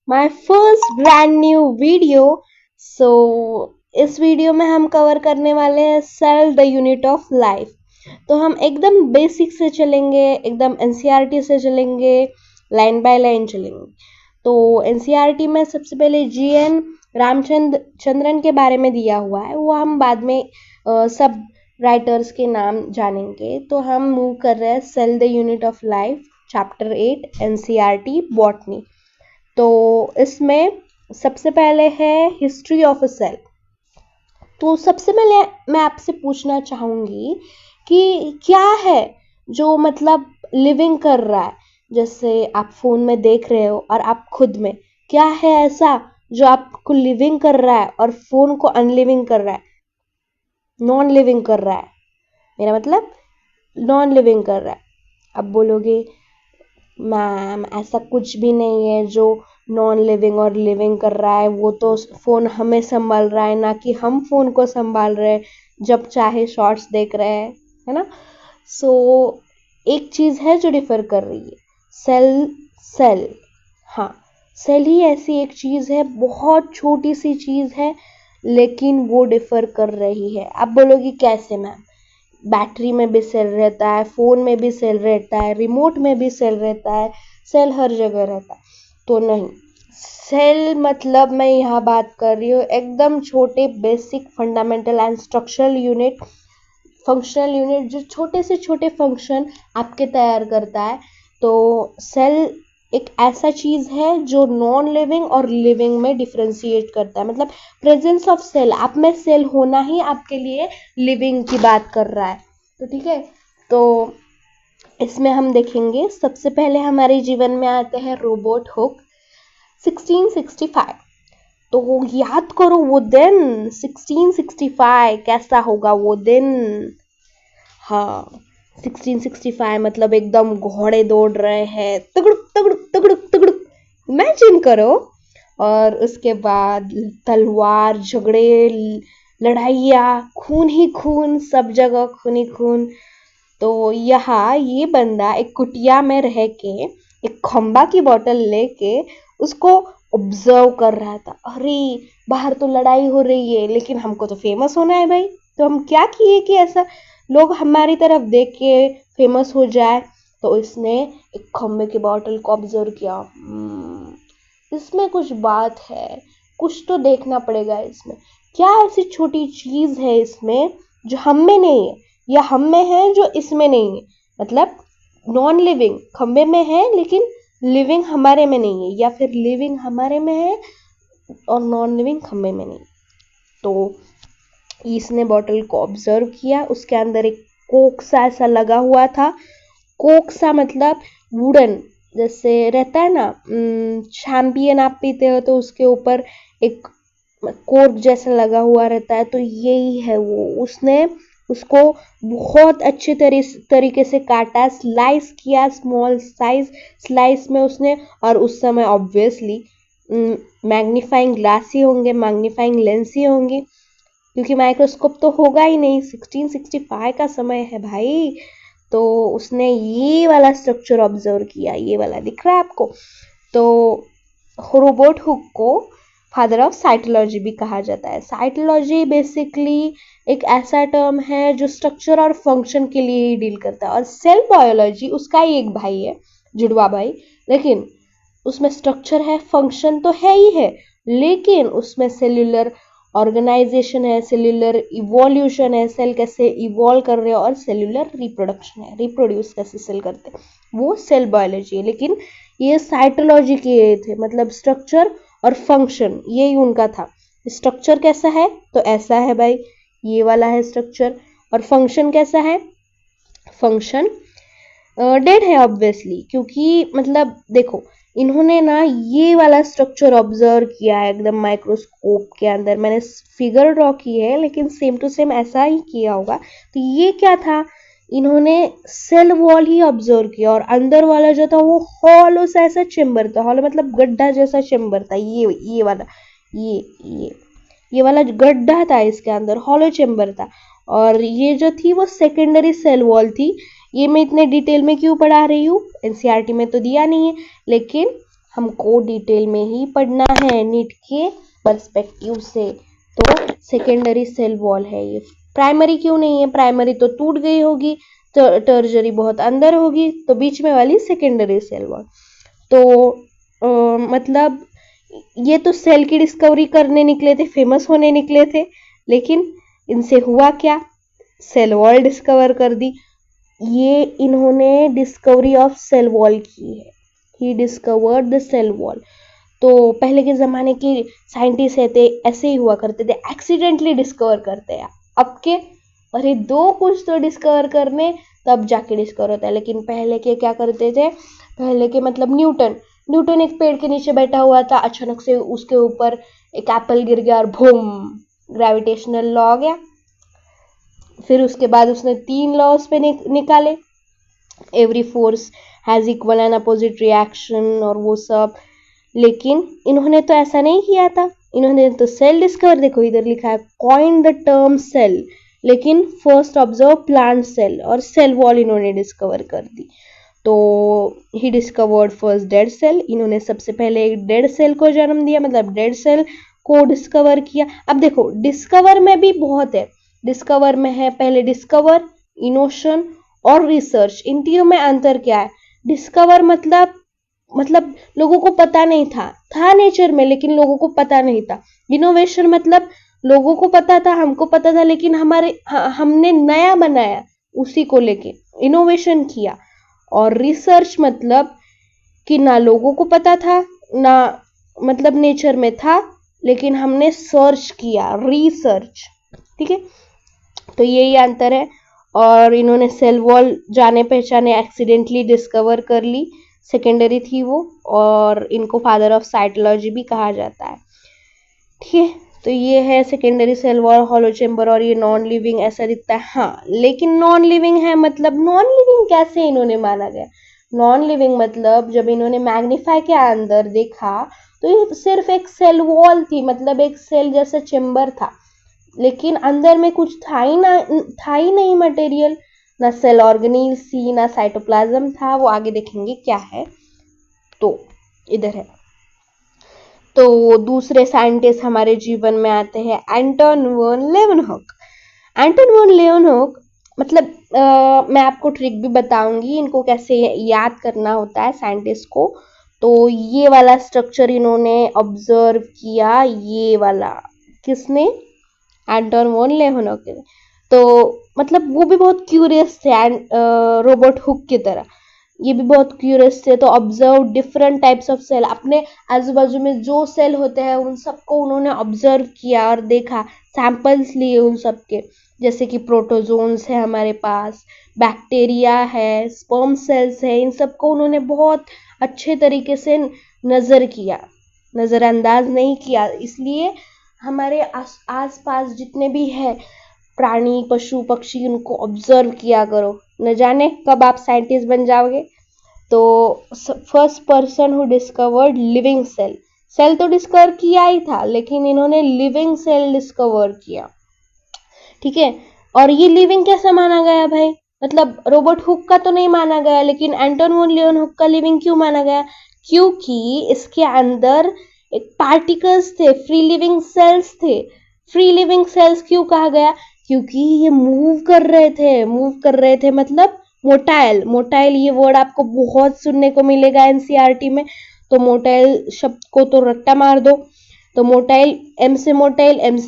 my first brand new video. So इस video में हम कवर करने वाले हैं cell the unit of life. तो हम एकदम बेसिक से चलेंगे, एकदम एनसीईआरटी से चलेंगे, लाइन बाय लाइन चलेंगे। तो एनसीईआरटी में सबसे पहले जीएन रामचंद्रन के बारे में दिया हुआ है, वो हम बाद में सब राइटर्स के नाम जानेंगे। तो हम मूव कर रहे हैं cell the unit of life, chapter 8 NCERT botany. तो इसमें सबसे पहले है हिस्ट्री ऑफ अ सेल। तो सबसे पहले मैं आपसे पूछना चाहूंगी कि क्या है जो मतलब लिविंग कर रहा है। जैसे आप फोन में देख रहे हो और आप खुद में, क्या है ऐसा जो आपको लिविंग कर रहा है और फोन को अनलिविंग कर रहा है, नॉन लिविंग कर रहा है। मेरा मतलब नॉन लिविंग कर रहा है। अब बोलोगे मैम ऐसा कुछ भी नहीं है जो नॉन लिविंग और लिविंग कर रहा है, वो तो फोन हमें संभाल रहा है, ना कि हम फोन को संभाल रहे हैं जब चाहे शॉर्ट्स देख रहे हैं, है ना। सो एक चीज है जो डिफर कर रही है, सेल। हाँ, सेल ही ऐसी एक चीज है, बहुत छोटी सी चीज है, लेकिन वो डिफर कर रही है। आप बोलोगी कैसे मैम? बैटरी में भी सेल रहता है, फोन में भी सेल रहता है, रिमोट में भी सेल रहता है, सेल हर जगह रहता है। तो नहीं, सेल मतलब मैं यहाँ बात कर रही हूँ एकदम छोटे basic fundamental and structural unit, functional unit, जो छोटे से छोटे फंक्शन आपके तैयार करता है। तो सेल एक ऐसा चीज है जो नॉन लिविंग और लिविंग में डिफरेंशिएट करता है। मतलब प्रेजेंस ऑफ सेल, आप में सेल होना ही आपके लिए लिविंग की बात कर रहा है। तो ठीक है, तो इसमें हम देखेंगे सबसे पहले हमारे जीवन में आते हैं रोबोट हुक 1665। तो याद करो वो दिन 1665 कैसा होगा वो दिन। हाँ, 1665 मतलब एकदम घोड़े दौड़ रहे हैं, तगड़ुक तगड़ुक तगड़ुक तगड़ुक, इमेजिन करो। और उसके बाद तलवार, झगड़े, लड़ाइया, खून ही खून, सब जगह खून ही खून। तो यहाँ ये बंदा एक कुटिया में रह के एक खंबा की बोतल लेके उसको ऑब्जर्व कर रहा था। अरे बाहर तो लड़ाई हो रही है, लेकिन हमको तो फेमस होना है भाई, तो हम क्या किए कि ऐसा लोग हमारी तरफ देख के फेमस हो जाए। तो इसने एक खंबे की बोतल को ऑब्जर्व किया। इसमें कुछ बात है, कुछ तो देखना पड़ेगा इसमें। क्या ऐसी छोटी चीज है इसमें जो हम में नहीं है, या हम में है जो इसमें नहीं है। मतलब नॉन लिविंग खंबे में है लेकिन लिविंग हमारे में नहीं है, या फिर लिविंग हमारे में है और नॉन लिविंग खंबे में नहीं। तो इसने बॉटल को ऑब्जर्व किया, उसके अंदर एक कोक सा ऐसा लगा हुआ था। कोक सा मतलब वुडन जैसे रहता है ना, शैम्पियन आप पीते हो तो उसके ऊपर एक कोर्क जैसा लगा हुआ रहता है, तो यही है वो। उसने उसको बहुत अच्छे तरीके से काटा, स्लाइस किया, स्मॉल साइज स्लाइस में उसने। और उस समय ऑब्वियसली मैग्नीफाइंग ग्लास ही होंगे, मैग्नीफाइंग लेंस ही होंगे, क्योंकि माइक्रोस्कोप तो होगा ही नहीं, 1665 का समय है भाई। तो उसने ये वाला स्ट्रक्चर ऑब्जर्व किया, ये वाला दिख रहा है आपको। तो रोबोट हुक को फादर ऑफ साइटोलॉजी भी कहा जाता है। साइटोलॉजी बेसिकली एक ऐसा टर्म है जो स्ट्रक्चर और फंक्शन के लिए ही डील करता है, और सेल बायोलॉजी उसका ही एक भाई है, जुड़वा भाई। लेकिन उसमें स्ट्रक्चर है, फंक्शन तो है ही है, लेकिन उसमें सेल्यूलर ऑर्गेनाइजेशन है, सेल्यूलर इवोल्यूशन है, सेल कैसे इवॉल्व कर रहे हैं, और सेल्यूलर रिप्रोडक्शन है, रिप्रोड्यूस कैसे सेल करते हैं, वो सेल बायोलॉजी है। लेकिन ये साइटोलॉजी के थे, मतलब स्ट्रक्चर और फंक्शन यही उनका था। स्ट्रक्चर कैसा है तो ऐसा है भाई, ये वाला है स्ट्रक्चर। और फंक्शन कैसा है, फंक्शन डेड है ऑब्वियसली, क्योंकि मतलब देखो इन्होंने ना ये वाला स्ट्रक्चर ऑब्जर्व किया है एकदम माइक्रोस्कोप के अंदर। मैंने फिगर ड्रॉ की है, लेकिन सेम टू सेम ऐसा ही किया होगा। तो ये क्या था, इन्होंने सेल वॉल ही ऑब्जर्व किया, और अंदर वाला जो था वो हॉलो सा ऐसा चेम्बर था। हॉलो मतलब गड्ढा जैसा चेम्बर था, ये वाला, ये ये ये वाला गड्ढा था, इसके अंदर हॉलो चेम्बर था। और ये जो थी वो सेकेंडरी सेल वॉल थी। ये मैं इतने डिटेल में क्यों पढ़ा रही हूँ, एनसीईआरटी में तो दिया नहीं है, लेकिन हमको डिटेल में ही पढ़ना है नीट के पर्सपेक्टिव से। तो सेकेंडरी सेल वॉल है ये, प्राइमरी क्यों नहीं है? प्राइमरी तो टूट गई होगी, टर्जरी बहुत अंदर होगी, तो बीच में वाली सेकेंडरी सेल वॉल। तो मतलब ये तो सेल की डिस्कवरी करने निकले थे, फेमस होने निकले थे, लेकिन इनसे हुआ क्या? सेल वॉल डिस्कवर कर दी। ये इन्होंने डिस्कवरी ऑफ सेल वॉल की है, he discovered the cell wall. तो पहले के ज़माने की साइंटिस्ट थे, ऐसे ही हुआ करते थे, एक्सीडेंटली डिस्कवर करते हैं। अब के अरे दो कुछ तो डिस्कवर करने, तब जाके डिस्कवर होता है। लेकिन पहले के क्या करते थे? पहले के मतलब न्यूटन एक पेड़ के नीचे बैठा हुआ था, अचानक से उसके ऊपर एक एप्पल गिर गया और बूम, ग्रेविटेशनल लॉ आ गया। फिर उसके बाद उसने 3 लॉज पे निकाले, every force has equal and opposite reaction और वो सब। लेकिन इन्होंने तो ऐसा नहीं किया था, इन्होंने तो सेल डिस्कवर, देखो इधर लिखा है कॉइन द टर्म सेल, लेकिन फर्स्ट ऑब्जर्व प्लांट सेल और सेल वॉल इन्होंने डिस्कवर कर दी। तो he discovered first dead cell, इन्होंने सबसे पहले एक डेड सेल को जन्म दिया, मतलब डेड सेल को डिस्कवर किया। अब देखो डिस्कवर में भी बहुत है, डिस्कवर में है पहले डिस्कवर, इनोशन और रिसर्च। इन तीनों में अंतर क्या है? डिस्कवर मतलब लोगों को पता नहीं था नेचर में, लेकिन लोगों को पता नहीं था। इनोवेशन मतलब लोगों को पता था, हमको पता था, लेकिन हमने नया बनाया, उसी को लेके इनोवेशन किया। और रिसर्च मतलब कि ना लोगों को पता था, ना मतलब नेचर में था, लेकिन हमने सर्च किया, रिसर्च। ठीक है, तो यही अंतर है। और इन्होंने सेल वॉल जाने पहचाने एक्सीडेंटली डिस्कवर कर ली, सेकेंडरी थी वो, और इनको फादर ऑफ साइटोलॉजी भी कहा जाता है। ठीक है, तो ये है secondary cell wall, hollow chamber, और ये नॉन लिविंग ऐसा दिखता है। हाँ, लेकिन नॉन लिविंग है, मतलब नॉन लिविंग कैसे इन्होंने माना गया? नॉन लिविंग मतलब जब इन्होंने मैग्नीफाई के अंदर देखा तो ये सिर्फ एक सेल वॉल थी, मतलब एक सेल जैसा चेम्बर था, लेकिन अंदर में कुछ था ही नहीं मटेरियल, ना सेल ऑर्गेनील सी, ना साइटोप्लाज्म था। वो आगे देखेंगे क्या है। तो इधर है। तो दूसरे साइंटिस्ट हमारे जीवन में आते हैं एंटन वन लेवनहॉक। एंटन वन लेवनहॉक मतलब मैं आपको ट्रिक भी बताऊंगी इनको कैसे याद करना होता है साइंटिस्ट को। तो ये वाला स्ट्रक्चर इन्होंने ऑब्जर्व किया, ये वाला किसने? एंटन वन लेवनहॉक ने। तो मतलब वो भी बहुत क्यूरियस थे, रोबोट हुक की तरह ये भी बहुत क्यूरियस थे। तो observe different types of cell, अपने आजू बाजू में जो सेल होते हैं उन सबको उन्होंने ऑब्जर्व किया और देखा, सैंपल्स लिए उन सब के, जैसे कि प्रोटोजोन्स है हमारे पास, बैक्टीरिया है, स्पर्म सेल्स है, इन सबको उन्होंने बहुत अच्छे तरीके से नज़र किया, नज़रअंदाज नहीं किया। इसलिए हमारे आस पास जितने भी है प्राणी पशु पक्षी, उनको ऑब्जर्व किया करो, न जाने कब आप साइंटिस्ट बन जाओगे। तो first person who discovered living cell, cell तो डिस्कवर किया ही था, लेकिन इन्होंने लिविंग सेल डिस्कवर किया। ठीक है, और ये लिविंग कैसे माना गया भाई? मतलब रोबोट हुक का तो नहीं माना गया, लेकिन एंटन वन लेवनहॉक का लिविंग क्यों माना गया? क्योंकि इसके अंदर एक पार्टिकल्स थे, फ्री लिविंग सेल्स थे। फ्री लिविंग सेल्स क्यों कहा गया? क्योंकि ये मूव कर रहे थे मतलब मोटाइल ये वर्ड आपको बहुत सुनने को मिलेगा एनसीईआरटी में। तो मोटाइल शब्द को तो रट्टा मार दो। तो मोटाइल, एम से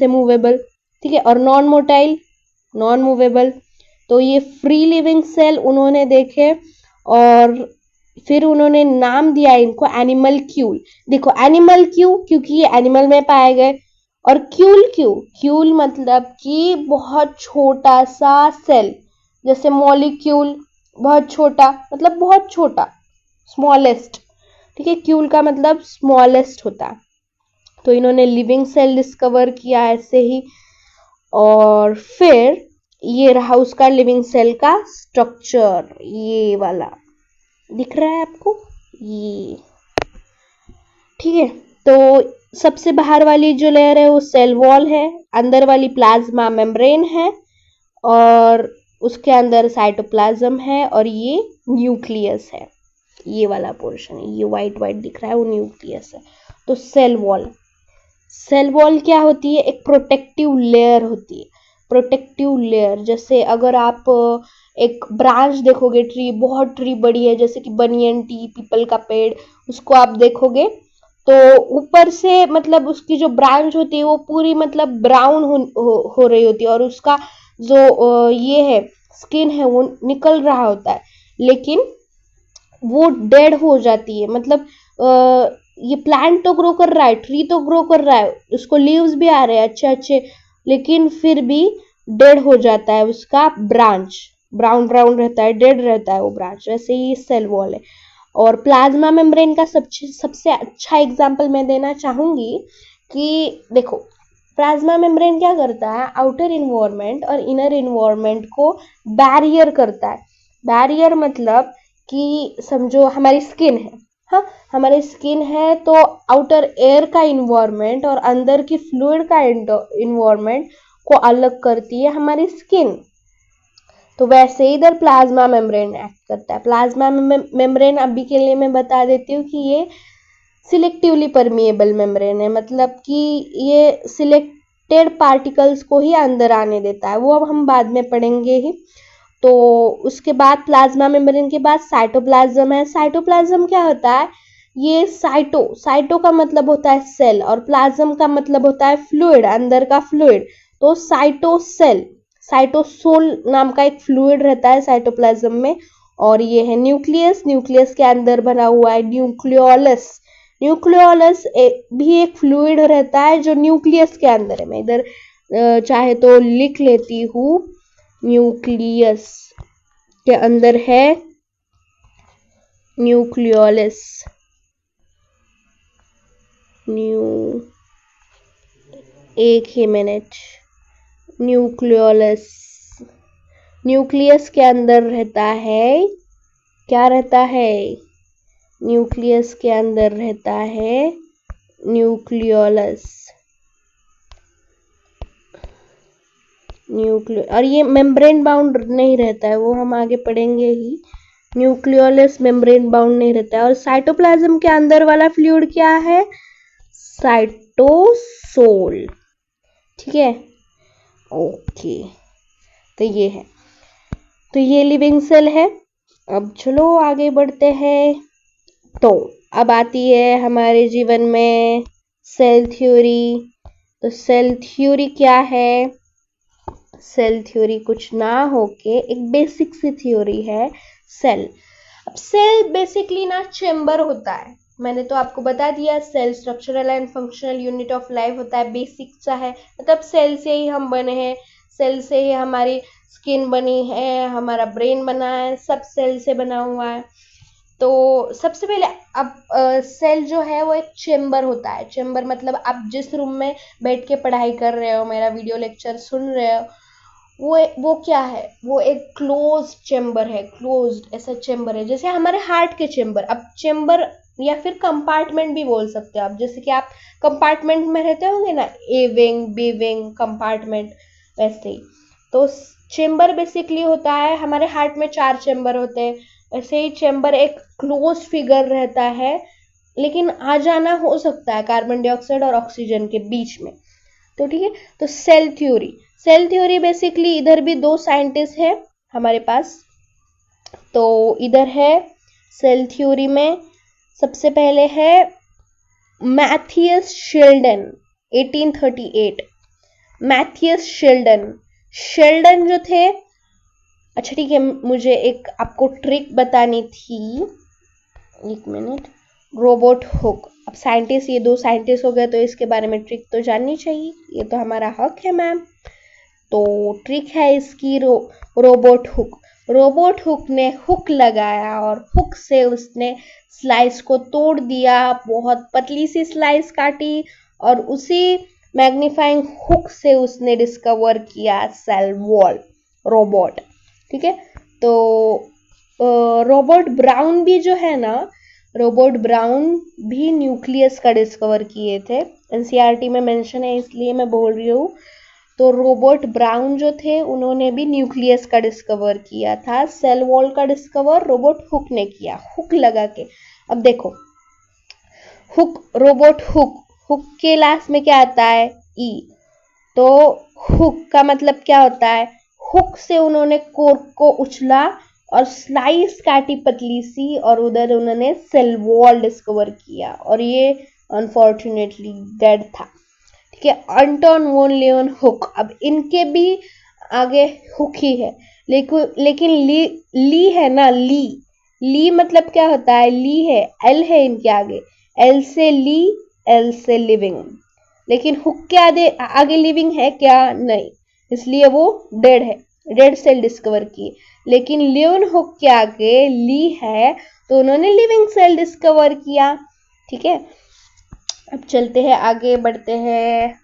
मूवेबल, ठीक है, और नॉन मूवेबल। तो ये फ्री लिविंग सेल उन्होंने देखे और फिर उन्होंने नाम दिया इनको एनिमल क्यूल। देखो एनिमल क्यों? क्योंकि ये एनिमल में पाए गए। और क्यूल क्यों? क्यूल मतलब कि बहुत छोटा सा सेल, जैसे मॉलिक्यूल बहुत छोटा, मतलब बहुत छोटा, स्मॉलेस्ट। ठीक है, क्यूल का मतलब स्मॉलेस्ट होता है। तो इन्होंने लिविंग सेल डिस्कवर किया ऐसे ही। और फिर ये रहा उसका लिविंग सेल का स्ट्रक्चर, ये वाला दिख रहा है आपको, ये। ठीक है, तो सबसे बाहर वाली जो लेयर है वो सेल वॉल है, अंदर वाली प्लाज्मा मेम्ब्रेन है, और उसके अंदर साइटोप्लाज्म है, और ये न्यूक्लियस है। ये वाला पोर्शन है, ये व्हाइट व्हाइट दिख रहा है वो न्यूक्लियस है। तो सेल वॉल, सेल वॉल क्या होती है? एक प्रोटेक्टिव लेयर होती है। प्रोटेक्टिव लेयर, जैसे अगर आप एक ब्रांच देखोगे, ट्री बहुत ट्री बड़ी है जैसे कि बनियन टी, पीपल का पेड़, उसको आप देखोगे तो ऊपर से मतलब उसकी जो ब्रांच होती है वो पूरी मतलब ब्राउन हो रही होती है और उसका जो ये है स्किन है वो निकल रहा होता है, लेकिन वो डेड हो जाती है। मतलब ये प्लांट तो ग्रो कर रहा है, ट्री तो ग्रो कर रहा है, उसको लीव्स भी आ रहे हैं अच्छे अच्छे, लेकिन फिर भी डेड हो जाता है उसका ब्रांच, ब्राउन ब्राउन रहता है, डेड रहता है वो ब्रांच। वैसे ही सेल वॉल है। और प्लाज्मा मेम्ब्रेन का सबसे अच्छा एग्जाम्पल मैं देना चाहूंगी कि देखो, प्लाज्मा मेम्ब्रेन क्या करता है? आउटर इन्वायरमेंट और इनर इन्वायरमेंट को बैरियर करता है। बैरियर मतलब कि समझो हमारी स्किन है, हाँ, हमारी स्किन है तो आउटर एयर का इन्वायरमेंट और अंदर की फ्लूइड का इन्वायरमेंट को अलग करती है हमारी स्किन। तो वैसे इधर प्लाज्मा मेम्ब्रेन एक्ट करता है। प्लाज्मा मेम्ब्रेन अभी के लिए मैं बता देती हूँ कि ये सिलेक्टिवली परमिएबल मेम्ब्रेन है, मतलब कि ये सिलेक्टेड पार्टिकल्स को ही अंदर आने देता है, वो अब हम बाद में पढ़ेंगे ही। तो उसके बाद प्लाज्मा मेम्ब्रेन के बाद साइटोप्लाज्म है। साइटोप्लाज्म क्या होता है? ये साइटो का मतलब होता है सेल और प्लाज्म का मतलब होता है फ्लूइड, अंदर का फ्लूइड। तो साइटोसेल, साइटोसोल नाम का एक फ्लूइड रहता है साइटोप्लाज्म में। और ये है न्यूक्लियस, न्यूक्लियस के अंदर बना हुआ है न्यूक्लियोलस। न्यूक्लियोलस भी एक फ्लूइड रहता है जो न्यूक्लियस के अंदर है। मैं इधर चाहे तो लिख लेती हूँ, न्यूक्लियस के अंदर है न्यूक्लियोलस। एक ही मिनट, न्यूक्लियोलस, न्यूक्लियस के अंदर रहता है, क्या रहता है? न्यूक्लियस के अंदर रहता है न्यूक्लियोलस। और ये मेम्ब्रेन बाउंड नहीं रहता है, वो हम आगे पढ़ेंगे ही। न्यूक्लियोलस मेम्ब्रेन बाउंड नहीं रहता है। और साइटोप्लाज्म के अंदर वाला फ्लूइड क्या है? साइटोसोल। ठीक है, ओके, तो ये है, तो ये लिविंग सेल है। अब चलो आगे बढ़ते हैं। तो अब आती है हमारे जीवन में सेल थ्योरी। तो सेल थ्योरी क्या है? सेल थ्योरी कुछ ना होके एक बेसिक सी थ्योरी है सेल। अब सेल बेसिकली ना चेम्बर होता है, मैंने तो आपको बता दिया। Cell structural and functional unit of life होता है, बेसिक सा है, मतलब सेल से ही हम बने हैं, सेल से ही हमारी स्किन बनी है, हमारा ब्रेन बना है, सब सेल से बना हुआ है। तो सबसे पहले अब सेल जो है वो एक चेम्बर होता है। चेम्बर मतलब आप जिस रूम में बैठ के पढ़ाई कर रहे हो, मेरा वीडियो लेक्चर सुन रहे हो, वो क्या है? वो एक क्लोज चेम्बर है, क्लोज्ड ऐसा चेम्बर है, जैसे हमारे हार्ट के चेम्बर। अब चेम्बर या फिर कंपार्टमेंट भी बोल सकते हो आप, जैसे कि आप कंपार्टमेंट में रहते होंगे ना, A wing, B wing, compartment, वैसे ही। तो चेम्बर बेसिकली होता है, हमारे हार्ट में 4 चेम्बर होते हैं, ऐसे ही चेम्बर एक क्लोज फिगर रहता है, लेकिन आ जाना हो सकता है कार्बन डाइऑक्साइड और ऑक्सीजन के बीच में। तो ठीक है, तो cell theory, cell theory basically इधर भी 2 साइंटिस्ट है हमारे पास। तो इधर है सेल थ्योरी में सबसे पहले है Matthias Schleiden, 1838। Matthias Schleiden, Schleiden जो थे, अच्छा ठीक है, मुझे एक आपको ट्रिक बतानी थी, एक मिनट। रोबोट हुक, अब साइंटिस्ट, ये 2 साइंटिस्ट हो गए तो इसके बारे में ट्रिक तो जाननी चाहिए, ये तो हमारा हक है मैम। तो ट्रिक है इसकी रोबोट हुक। रोबोट हुक ने हुक लगाया और हुक से उसने स्लाइस को तोड़ दिया, बहुत पतली सी स्लाइस काटी और उसी मैग्नीफाइंग हुक से उसने डिस्कवर किया सेल वॉल, रोबोट। ठीक है, तो रॉबर्ट ब्राउन भी जो है ना, रॉबर्ट ब्राउन भी न्यूक्लियस का डिस्कवर किए थे। एनसीईआरटी में मेंशन है इसलिए मैं बोल रही हूँ। तो रॉबर्ट ब्राउन जो थे उन्होंने भी न्यूक्लियस का डिस्कवर किया था। सेल वॉल का डिस्कवर रॉबर्ट हुक ने किया, हुक लगा के। अब देखो, हुक, रॉबर्ट हुक, हुक के लास्ट में क्या आता है? ई। तो हुक का मतलब क्या होता है? हुक से उन्होंने कोर्क को उछला और स्लाइस काटी पतली सी, और उधर उन्होंने सेल वॉल डिस्कवर किया, और ये अनफॉर्चुनेटली डेड था। ठीक है, अंटोन वॉन लियोन हुक। अब इनके भी आगे हुक ही है, लेकिन ली है ना, ली मतलब क्या होता है? ली है, एल है इनके आगे, एल से ली, एल से लिविंग। लेकिन हुक के आगे लिविंग है क्या? नहीं, इसलिए वो डेड है, डेड सेल डिस्कवर की। लेकिन लियोन हुक के आगे ली है, तो उन्होंने लिविंग सेल डिस्कवर किया। ठीक है, अब चलते हैं, आगे बढ़ते हैं।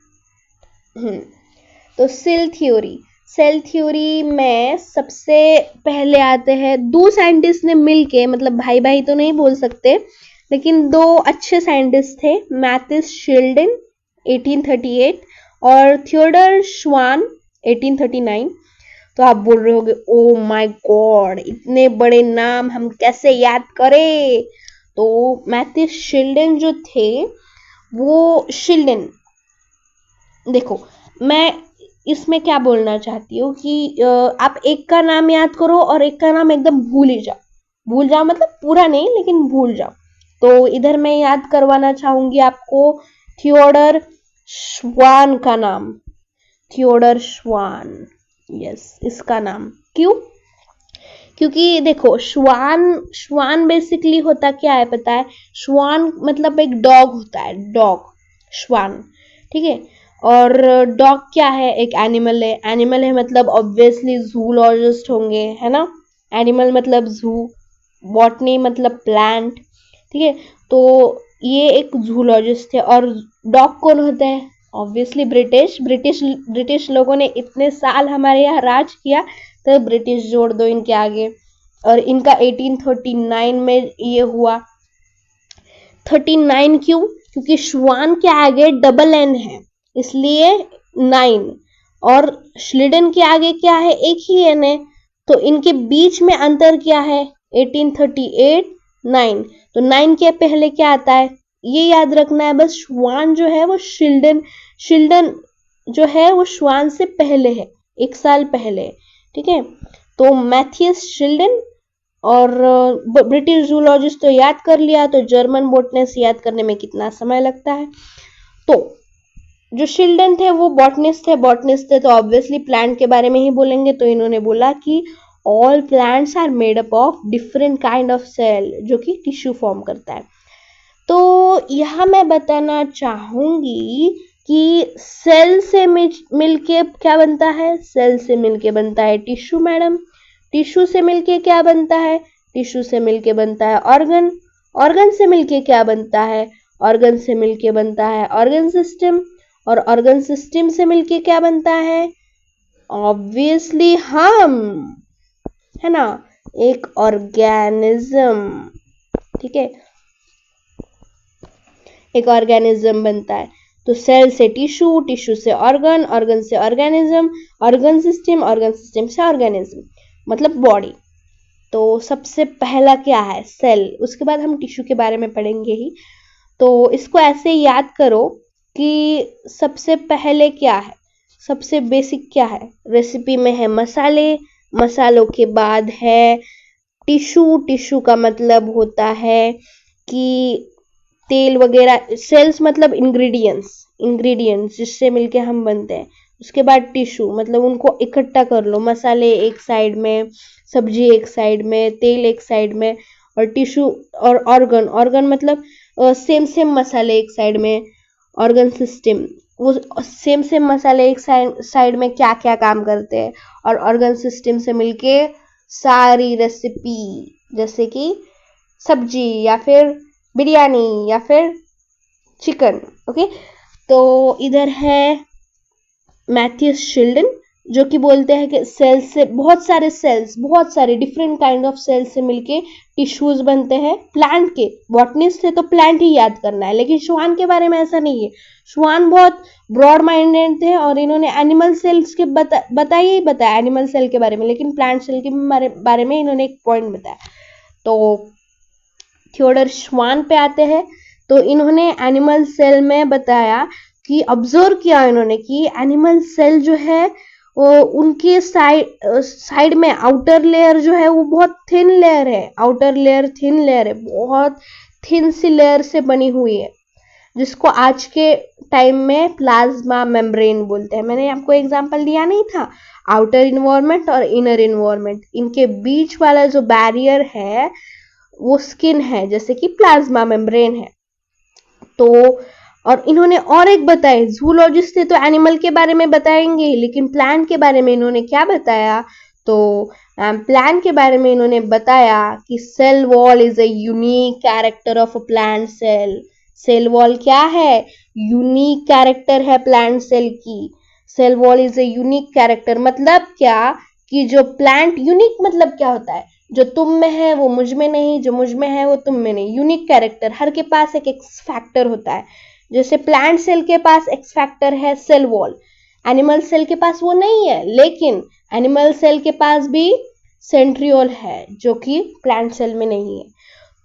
तो सेल थ्योरी में सबसे पहले आते हैं दो साइंटिस्ट ने मिलके, मतलब भाई भाई तो नहीं बोल सकते, लेकिन दो अच्छे साइंटिस्ट थे, मैथिस शिल्डन 1838 और थियोडर श्वान 1839। तो आप बोल रहे होगे, ओ माय गॉड, इतने बड़े नाम हम कैसे याद करें? तो मैथिस शिल्डन जो थे, वो शिल्डन, देखो मैं इसमें क्या बोलना चाहती हूँ कि आप एक का नाम याद करो और एक का नाम एकदम भूल ही जाओ। भूल जाओ मतलब पूरा नहीं, लेकिन भूल जाओ। तो इधर मैं याद करवाना चाहूंगी आपको थियोडर श्वान का नाम, थियोडर श्वान, यस, इसका नाम। क्यों? क्योंकि देखो, श्वान बेसिकली होता क्या है पता है? श्वान मतलब एक डॉग होता है, डॉग, श्वान। ठीक है, और डॉग क्या है? एक एनिमल है। एनिमल है मतलब ऑब्वियसली जूलॉजिस्ट होंगे, है ना? एनिमल मतलब जू, बॉटनी मतलब प्लांट। ठीक है, तो ये एक जूलॉजिस्ट है। और डॉग कौन होते हैं? ऑब्वियसली ब्रिटिश लोगों ने इतने साल हमारे यहाँ राज किया, तो ब्रिटिश जोड़ दो इनके आगे। और इनका 1839 में ये हुआ। 39 क्यों? क्योंकि श्वान के आगे डबल एन है, इसलिए 9। और श्लिडन के आगे क्या है? एक ही एन है, तो इनके बीच में अंतर क्या है? 1838 9। तो 9 के पहले क्या आता है? ये याद रखना है बस। श्वान जो है वो शिल्डन जो है वो श्वान से पहले है, 1 साल पहले। ठीक है, तो मैथियस शिल्डन और ब्रिटिश जूलॉजिस्ट तो याद कर लिया, तो जर्मन बॉटनिस्ट याद करने में कितना समय लगता है? तो जो शिल्डन थे वो बॉटनिस्ट थे, तो ऑब्वियसली प्लांट के बारे में ही बोलेंगे। तो इन्होंने बोला कि all plants are made up of different kind of cell, जो कि टिश्यू फॉर्म करता है। तो यहाँ मैं बताना चाहूंगी कि सेल से मिलके क्या बनता है? सेल से मिलके बनता है टिश्यू मैडम। टिश्यू से मिलके क्या बनता है? टिश्यू से मिलके बनता है ऑर्गन। ऑर्गन से मिलके क्या बनता है? ऑर्गन से मिलके बनता है ऑर्गन सिस्टम। और ऑर्गन सिस्टम से मिलके क्या बनता है? ऑब्वियसली हम, है ना, एक ऑर्गेनिज्म। ठीक है, एक ऑर्गेनिज्म बनता है। तो सेल से टिश्यू, टिश्यू से ऑर्गन, ऑर्गन से ऑर्गेनिज्म, ऑर्गन सिस्टम से ऑर्गेनिज्म, मतलब बॉडी। तो सबसे पहला क्या है? सेल। उसके बाद हम टिश्यू के बारे में पढ़ेंगे ही। तो इसको ऐसे याद करो कि सबसे पहले क्या है? सबसे बेसिक क्या है? रेसिपी में है मसाले, मसालों के बाद है टिश्यू। टिश्यू का मतलब होता है कि तेल वगैरह, सेल्स मतलब इंग्रेडिएंट्स जिससे मिलके हम बनते हैं। उसके बाद टिश्यू मतलब उनको इकट्ठा कर लो, मसाले एक साइड में, सब्जी एक साइड में, तेल एक साइड में, और टिश्यू। और ऑर्गन मतलब सेम मसाले एक साइड में, ऑर्गन सिस्टम, वो सेम मसाले एक साइड में क्या क्या काम करते हैं। और ऑर्गन सिस्टम से मिलके सारी रेसिपी, जैसे कि सब्जी या फिर बिरयानी या फिर चिकन। ओके, तो इधर है मैथियस शिल्डन जो कि बोलते हैं कि सेल्स से बहुत सारे डिफरेंट काइंड ऑफ सेल्स से मिलके टिश्यूज बनते हैं प्लांट के। बॉटनिस्ट से तो प्लांट ही याद करना है, लेकिन श्वान के बारे में ऐसा नहीं है। श्वान बहुत ब्रॉड माइंडेड थे और इन्होंने एनिमल सेल्स के बताया एनिमल सेल के बारे में, लेकिन प्लांट सेल के बारे में इन्होंने एक पॉइंट बताया। तो थियोडर श्वान पे आते हैं। तो इन्होंने एनिमल सेल में बताया कि ऑब्जर्व किया इन्होंने कि एनिमल सेल जो है वो उनके साइड में आउटर लेयर जो है वो बहुत थिन लेयर है। आउटर लेयर थिन लेयर है, बहुत थिन सी लेयर से बनी हुई है, जिसको आज के टाइम में प्लाज्मा मेम्ब्रेन बोलते हैं। मैंने आपको एग्जांपल दिया नहीं था, आउटर इन्वायरमेंट और इनर इन्वायरमेंट, इनके बीच वाला जो बैरियर है वो स्किन है, जैसे कि प्लाज्मा मेम्ब्रेन है। तो और इन्होंने और एक बताए, जूलॉजिस्ट थे तो एनिमल के बारे में बताएंगे, लेकिन प्लांट के बारे में इन्होंने क्या बताया, तो प्लांट के बारे में इन्होंने बताया कि cell wall is a unique character of a plant cell. Cell wall क्या है, यूनिक कैरेक्टर है प्लांट सेल की। Cell wall is a unique character मतलब क्या, कि जो प्लांट यूनिक मतलब क्या होता है, जो तुम में है वो मुझ में नहीं, जो मुझ में है वो तुम में नहीं। यूनिक कैरेक्टर, हर के पास एक एक्स फैक्टर होता है। जैसे प्लांट सेल के पास एक्स फैक्टर है सेल वॉल, एनिमल सेल के पास वो नहीं है, लेकिन एनिमल सेल के पास भी सेंट्रियोल है जो कि प्लांट सेल में नहीं है।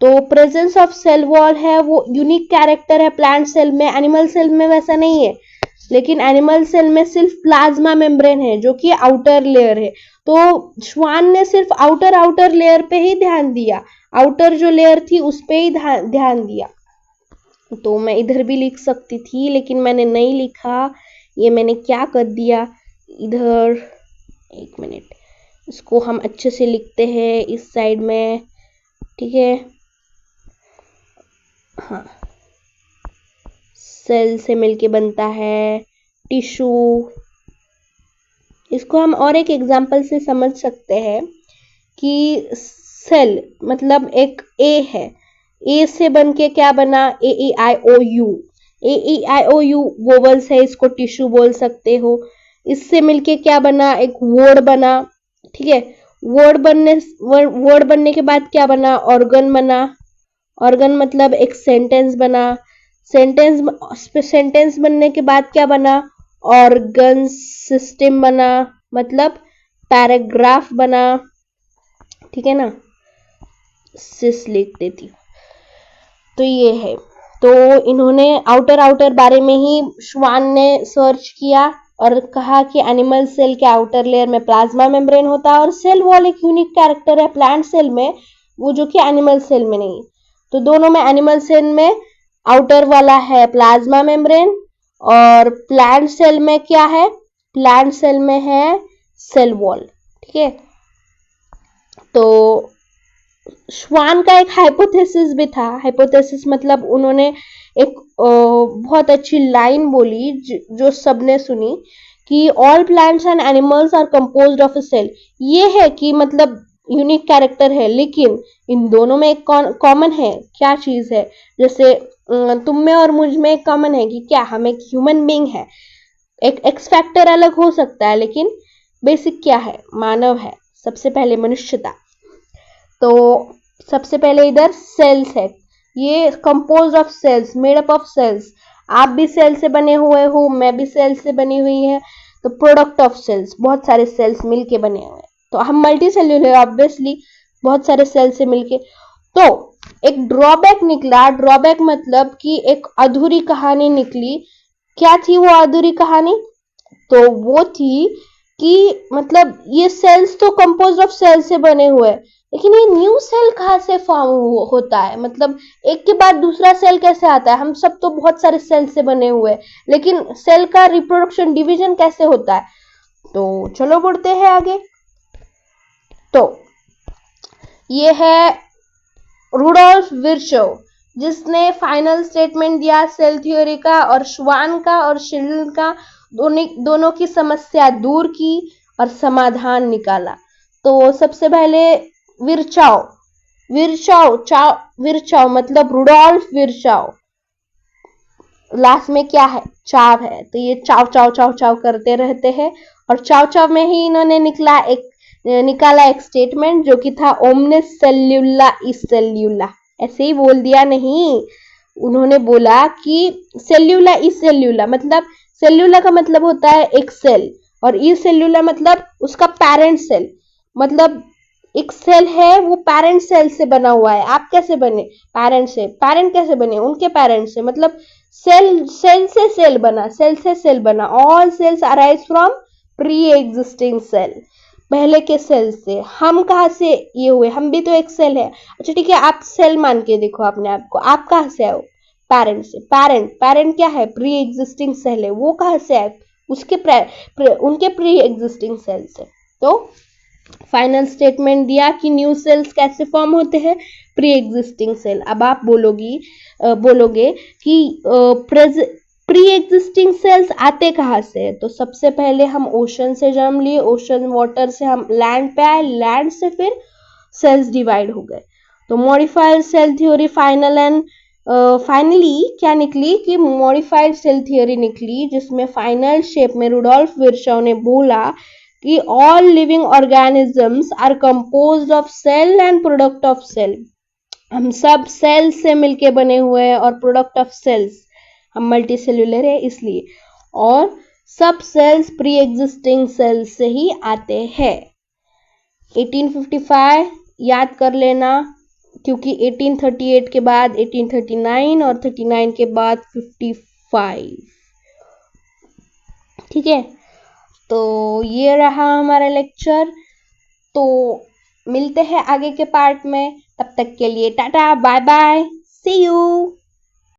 तो प्रेजेंस ऑफ सेल वॉल है वो यूनिक कैरेक्टर है प्लांट सेल में, एनिमल सेल में वैसा नहीं है। लेकिन एनिमल सेल में सिर्फ प्लाज्मा मेम्ब्रेन है जो कि आउटर लेयर है। तो श्वान ने सिर्फ आउटर लेयर पे ही ध्यान दिया, आउटर जो लेयर थी उस पे ही ध्यान दिया। तो मैं इधर भी लिख सकती थी, लेकिन मैंने नहीं लिखा। ये मैंने क्या कर दिया इधर, एक मिनट, इसको हम अच्छे से लिखते हैं इस साइड में, ठीक है। हाँ, सेल से मिलके बनता है टिश्यू। इसको हम और एक एग्जांपल से समझ सकते हैं कि सेल मतलब एक ए है, ए से बन के क्या बना, A E I O U. A E I O U vowels है, इसको टिश्यू बोल सकते हो। इससे मिलके क्या बना, एक वर्ड बना, ठीक है। वर्ड बनने के बाद क्या बना, ऑर्गन बना। ऑर्गन मतलब एक सेंटेंस बना। सेंटेंस बनने के बाद क्या बना, ऑर्गन सिस्टम बना, मतलब पैराग्राफ बना, ठीक है ना। सिस लिख देती हूँ। तो ये है, तो इन्होंने आउटर बारे में ही श्वान ने सर्च किया और कहा कि एनिमल सेल के आउटर लेयर में प्लाज्मा मेम्ब्रेन होता है और सेल वॉल एक यूनिक कैरेक्टर है प्लांट सेल में, वो जो कि एनिमल सेल में नहीं। तो दोनों में, एनिमल सेल में आउटर वाला है प्लाज्मा मेम्ब्रेन और प्लांट सेल में क्या है, प्लांट सेल में है सेल वॉल, ठीक है। तो श्वान का एक हाइपोथेसिस भी था। हाइपोथेसिस मतलब उन्होंने एक बहुत अच्छी लाइन बोली जो सबने सुनी कि all plants and animals are composed of a cell. ये है कि मतलब यूनिक कैरेक्टर है, लेकिन इन दोनों में एक कॉमन है। क्या चीज है, जैसे तुम में और मुझ में एक कॉमन है कि क्या, हम एक ह्यूमन बीइंग है। एक एक्स फैक्टर अलग हो सकता है, लेकिन बेसिक क्या है, मानव है। सबसे पहले मनुष्यता। तो सबसे पहले इधर सेल्स है, ये compose of cells, made up of cells. आप भी सेल से बने हुए हो, मैं भी सेल से बनी हुई है। तो प्रोडक्ट ऑफ सेल्स, बहुत सारे सेल्स मिलके बने हुए हैं। तो हम मल्टी सेल्यूलर, ऑब्वियसली बहुत सारे सेल से मिलके। तो एक ड्रॉबैक निकला। ड्रॉबैक मतलब कि एक अधूरी कहानी निकली। क्या थी वो अधूरी कहानी, तो वो थी कि मतलब ये सेल्स तो कंपोज ऑफ सेल से बने हुए हैं, लेकिन ये न्यू सेल कहाँ से फॉर्म होता है, मतलब एक के बाद दूसरा सेल कैसे आता है। हम सब तो बहुत सारे सेल से बने हुए हैं, लेकिन सेल का रिप्रोडक्शन, डिवीजन कैसे होता है। तो चलो बढ़ते हैं आगे। तो ये है रुडोल्फ विर्चोव, जिसने फाइनल स्टेटमेंट दिया सेल थ्योरी का, और श्वान का और शिल्डन का दोनों की समस्या दूर की और समाधान निकाला। तो सबसे पहले विर्चाव मतलब रुडोल्फ विर्चाव, लास्ट में क्या है, चाव है। तो ये चाव चाव चाव चाव करते रहते हैं और चाव चाव में ही इन्होंने निकाला एक स्टेटमेंट जो कि था ओमनिस सेल्यूला इस सेल्यूला, ऐसे ही बोल दिया नहीं, उन्होंने बोला कि सेल्यूला इस सेल्यूला, मतलब सेल्यूला का मतलब होता है एक सेल और इस सेल्यूला मतलब उसका पेरेंट सेल, मतलब एक सेल है वो पेरेंट सेल से बना हुआ है। आप कैसे बने? पेरेंट से। पेरेंट कैसे बने? उनके पेरेंट से, मतलब सेल से सेल बना, सेल से सेल बना। All cells arise from pre existing cell, पहले के सेल से। हम कहाँ से ये हुए? हम भी तो एक सेल है। अच्छा ठीक है, आप सेल मान के देखो अपने आप को, आप कहाँ से आए? पेरेंट से। पेरेंट क्या है? प्री एग्जिस्टिंग सेल है। वो कहाँ से आए? उनके प्री एग्जिस्टिंग सेल से। तो फाइनल स्टेटमेंट दिया कि न्यू सेल्स कैसे फॉर्म होते हैं? Pre existing cell. अब आप बोलोगे कि प्री एग्जिस्टिंग सेल्स आते कहाँ से? तो सबसे पहले हम ओशन से जन्म लिए, ओशन वाटर से हम लैंड पे आए, लैंड से फिर सेल्स डिवाइड हो गए। तो मॉडिफाइड सेल थ्योरी फाइनली क्या निकली कि मॉडिफाइड सेल थ्योरी निकली, जिसमें फाइनल शेप में रुडोल्फ विर्चॉव ने बोला कि all living organisms are composed of cell and product of cell. हम सब सेल से मिलके बने हुए हैं और प्रोडक्ट ऑफ सेल्स, हम मल्टी सेल्यूलर है इसलिए, और सब सेल्स प्री एग्जिस्टिंग सेल्स से ही आते हैं। 1855 याद कर लेना, क्योंकि 1838 के बाद 1839 और 39 के बाद 55। ठीक है, तो ये रहा हमारा लेक्चर। तो मिलते हैं आगे के पार्ट में, तब तक के लिए tata bye bye, see you.